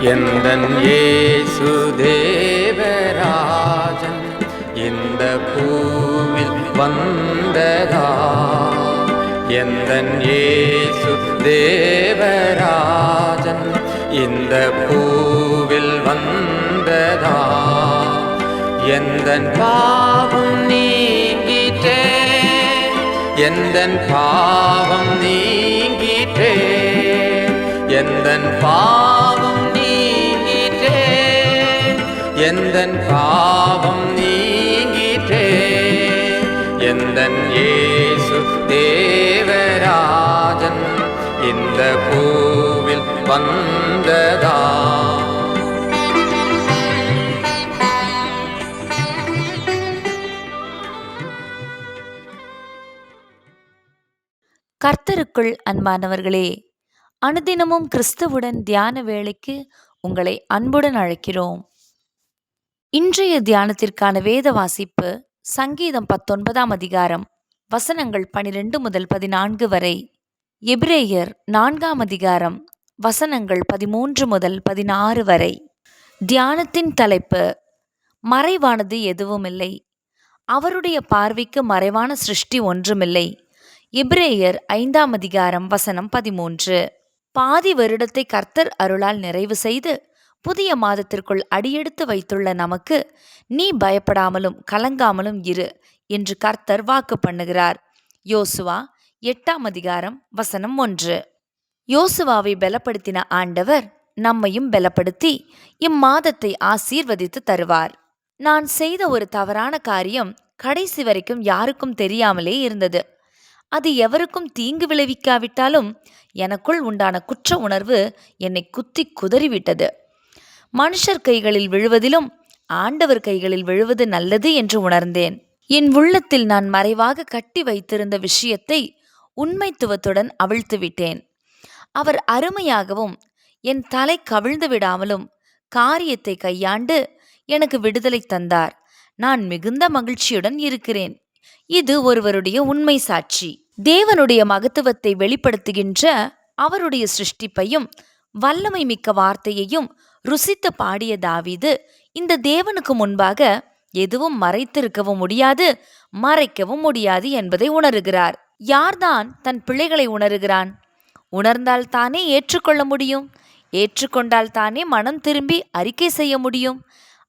எந்தன் இயேசு தேவராஜன் இந்த பூவில் வந்ததா. எந்தன் இயேசு தேவராஜன் இந்த பூவில் வந்ததா. எந்தன் பாவம் நீங்கிட்டே, எந்தன் பாவம் நீங்கிட்டே, எந்தன் பாவம் நீங்கிட்டே, எந்தன் பாவம் நீங்கிட்டே. எந்தன் இயேசு தேவராஜன் இந்த பூவில் வந்ததா. கர்த்தருக்குள் அன்பானவர்களே, அனுதினமும் கிறிஸ்துவுடன் தியான வேளைக்கு உங்களை அன்புடன் அழைக்கிறோம். இன்றைய தியானத்திற்கான வேத வாசிப்பு சங்கீதம் 19 அதிகாரம் வசனங்கள் 12 முதல் 14 வரை, எபிரேயர் 4 அதிகாரம் வசனங்கள் 13 முதல் 16 வரை. தியானத்தின் தலைப்பு, மறைவானது எதுவுமில்லை, அவருடைய பார்வைக்கு மறைவான சிருஷ்டி ஒன்றுமில்லை. எபிரேயர் 5 அதிகாரம் வசனம் 13. பாதி வருடத்தை கர்த்தர் அருளால் நிறைவு செய்து புதிய மாதத்திற்குள் அடியெடுத்து வைத்துள்ள நமக்கு நீ பயப்படாமலும் கலங்காமலும் இரு என்று கர்த்தர் வாக்கு பண்ணுகிறார். யோசுவா 8 அதிகாரம் வசனம் 1. யோசுவாவை பலப்படுத்தின ஆண்டவர் நம்மையும் பலப்படுத்தி இம்மாதத்தை ஆசீர்வதித்து தருவார். நான் செய்த ஒரு தவறான காரியம் கடைசி வரைக்கும் யாருக்கும் தெரியாமலே இருந்தது. அது எவருக்கும் தீங்கு விளைவிக்காவிட்டாலும் எனக்குள் உண்டான குற்ற உணர்வு என்னை குத்தி குதறிவிட்டது. மனுஷர் கைகளில் விழுவதிலும் ஆண்டவர் கைகளில் விழுவது நல்லது என்று உணர்ந்தேன். என் உள்ளத்தில் நான் மறைவாக கட்டி வைத்திருந்த விஷயத்தை உண்மைத்துவத்துடன் அவிழ்த்து விட்டேன். அவர் அருமையாகவும் என் தலை கவிழ்ந்து விடாமலும் காரியத்தை கையாண்டு எனக்கு விடுதலை தந்தார். நான் மிகுந்த மகிழ்ச்சியுடன் இருக்கிறேன். இது ஒருவருடைய உண்மை சாட்சி. தேவனுடைய மகத்துவத்தை வெளிப்படுத்துகின்ற அவருடைய சிருஷ்டிப்பையும் வல்லமை மிக்க வார்த்தையையும் ருசித்து பாடிய தாவீது இந்த தேவனுக்கு முன்பாக எதுவும் மறைத்திருக்கவும் முடியாது, மறைக்கவும் முடியாது என்பதை உணர்கிறார். யார்தான் தன் பிள்ளைகளை உணர்கிறான்? உணர்ந்தால் தானே ஏற்றுக்கொள்ள முடியும். ஏற்றுக்கொண்டால் தானே மனம் திரும்பி அறிக்கை செய்ய முடியும்.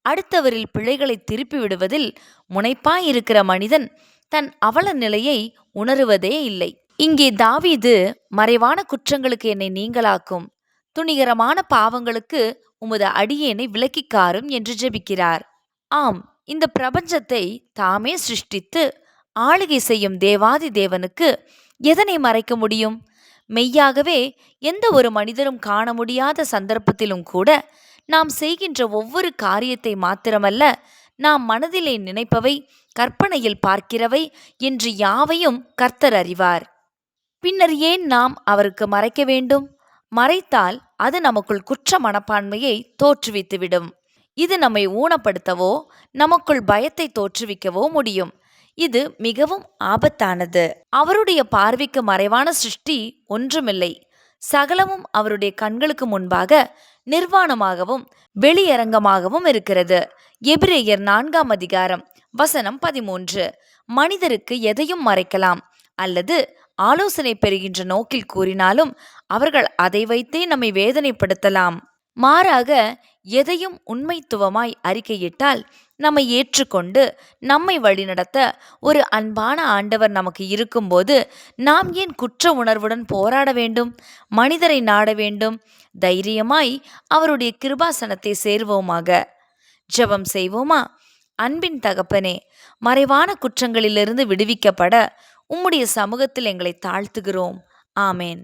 அடுத்தவரில் பிள்ளைகளை திருப்பி விடுவதில் முனைப்பாயிருக்கிற மனிதன் தன் அவல நிலையை உணருவதே இல்லை. இங்கே தாவீது மறைவான குற்றங்களுக்கு என்னை நீங்களாக்கும், துணிகரமான பாவங்களுக்கு உமது அடியேனை விலக்கிக்காரும் என்று ஜெபிக்கிறார். ஆம், இந்த பிரபஞ்சத்தை தாமே சிருஷ்டித்து ஆளுகை செய்யும் தேவாதி தேவனுக்கு எதனை மறைக்க முடியும்? மெய்யாகவே எந்த ஒரு மனிதரும் காண முடியாத சந்தர்ப்பத்திலும் கூட நாம் செய்கின்ற ஒவ்வொரு காரியத்தை மாத்திரமல்ல, நாம் மனதிலே நினைப்பவை, கற்பனையில் பார்க்கிறவை என்று யாவையும் கர்த்தர் அறிவார். பின்னர் ஏன் நாம் அவருக்கு மறைக்க வேண்டும்? மறைத்தால் அது நமக்குள் குற்ற மனப்பான்மையை தோற்றுவித்துவிடும். இது நம்மை ஊனப்படுத்தவோ நமக்குள் பயத்தை தோற்றுவிக்கவோ முடியும். இது மிகவும் ஆபத்தானது. அவருடைய பார்வைக்கு மறைவான சிருஷ்டி ஒன்றுமில்லை. சகலமும் அவருடைய கண்களுக்கு முன்பாக நிர்வாணமாகவும் வெளியரங்கமாகவும் இருக்கிறது. எபிரேயர் 4 அதிகாரம் வசனம் 13. மனிதருக்கு எதையும் மறைக்கலாம் அல்லது ஆலோசனை பெறுகின்ற நோக்கில் கூறினாலும் அவர்கள் அதை வைத்தே நம்மை வேதனைப்படுத்தலாம். மாறாக எதையும் உண்மைத்துவமாய் அறிக்கையிட்டால் நம்மை ஏற்றுக்கொண்டு நம்மை வழிநடத்த ஒரு அன்பான ஆண்டவர் நமக்கு இருக்கும்போது நாம் ஏன் குற்ற உணர்வுடன் போராட வேண்டும்? மனிதரை நாட வேண்டும்? தைரியமாய் அவருடைய கிருபாசனத்தை சேர்வோமாக. ஜெபம் செய்வோமா? அன்பின் தகப்பனே, மறைவான குற்றங்களிலிருந்து விடுவிக்கப்பட உம்முடைய சமூகத்தில் எங்களை தாழ்த்துகிறோம். ஆமேன்.